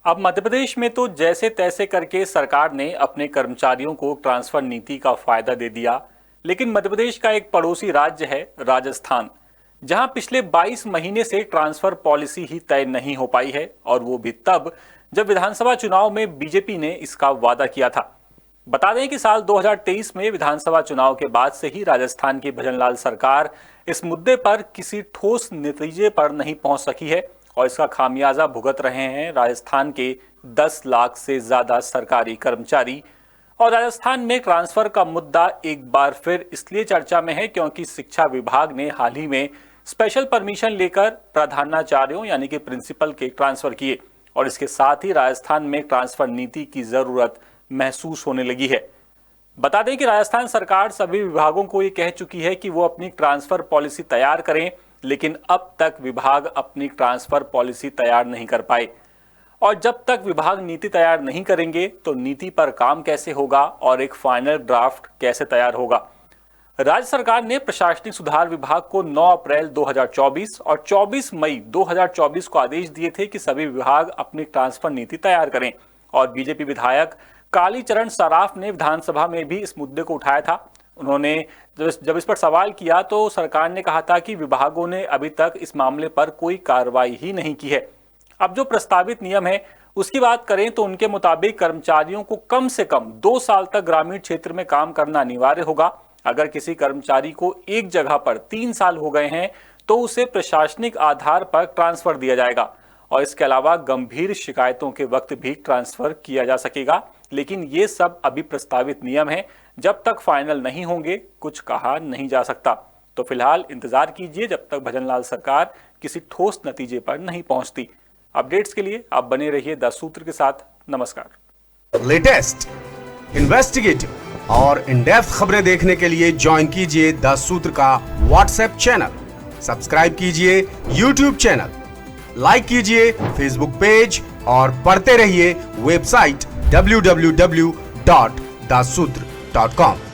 अब मध्य प्रदेश में तो जैसे तैसे करके सरकार ने अपने कर्मचारियों को ट्रांसफर नीति का फायदा दे दिया। लेकिन मध्य प्रदेश का एक पड़ोसी राज्य है राजस्थान, जहां पिछले 22 महीने से ट्रांसफर पॉलिसी ही तय नहीं हो पाई है, और वो भी तब जब विधानसभा चुनाव में बीजेपी ने इसका वादा किया था। बता दें कि साल 2023 में विधानसभा चुनाव के बाद से ही राजस्थान की भजनलाल सरकार इस मुद्दे पर किसी ठोस नतीजे पर नहीं पहुंच सकी है, और इसका खामियाजा भुगत रहे हैं राजस्थान के 10 लाख से ज्यादा सरकारी कर्मचारी। और राजस्थान में ट्रांसफर का मुद्दा एक बार फिर इसलिए चर्चा में है क्योंकि शिक्षा विभाग ने हाल ही में स्पेशल परमिशन लेकर प्रधानाचार्यों यानी कि प्रिंसिपल के ट्रांसफर किए, और इसके साथ ही राजस्थान में ट्रांसफर नीति की जरूरत महसूस होने लगी है। बता दें कि राजस्थान सरकार सभी विभागों को ये कह चुकी है कि वो अपनी ट्रांसफर पॉलिसी तैयार करें, लेकिन अब तक विभाग अपनी ट्रांसफर पॉलिसी तैयार नहीं कर पाए। और जब तक विभाग नीति तैयार नहीं करेंगे तो नीति पर काम कैसे होगा और एक फाइनल ड्राफ्ट कैसे तैयार होगा। राज्य सरकार ने प्रशासनिक सुधार विभाग को 9 अप्रैल 2024 और 24 मई 2024 को आदेश दिए थे कि सभी विभाग अपनी ट्रांसफर नीति तैयार करें, और बीजेपी विधायक कालीचरण सराफ ने विधानसभा में भी इस मुद्दे को उठाया था। उन्होंने जब इस पर सवाल किया तो सरकार ने कहा था कि विभागों ने अभी तक इस मामले पर कोई कार्रवाई ही नहीं की है। अब जो प्रस्तावित नियम है उसकी बात करें तो उनके मुताबिक कर्मचारियों को कम से कम 2 साल तक ग्रामीण क्षेत्र में काम करना अनिवार्य होगा। अगर किसी कर्मचारी को एक जगह पर 3 साल हो गए हैं तो उसे प्रशासनिक आधार पर ट्रांसफर दिया जाएगा, और इसके अलावा गंभीर शिकायतों के वक्त भी ट्रांसफर किया जा सकेगा। लेकिन ये सब अभी प्रस्तावित नियम है, जब तक फाइनल नहीं होंगे कुछ कहा नहीं जा सकता। तो फिलहाल इंतजार कीजिए जब तक भजनलाल सरकार किसी ठोस नतीजे पर नहीं पहुंचती। अपडेट्स के लिए आप बने रहिए द सूत्र के साथ। नमस्कार। लेटेस्ट, इन्वेस्टिगेटिव और इन डेप्थ खबरें देखने के लिए ज्वाइन कीजिए द सूत्र का व्हाट्सएप चैनल, सब्सक्राइब कीजिए यूट्यूब चैनल, लाइक कीजिए फेसबुक पेज और पढ़ते रहिए वेबसाइट www.dasutr.com।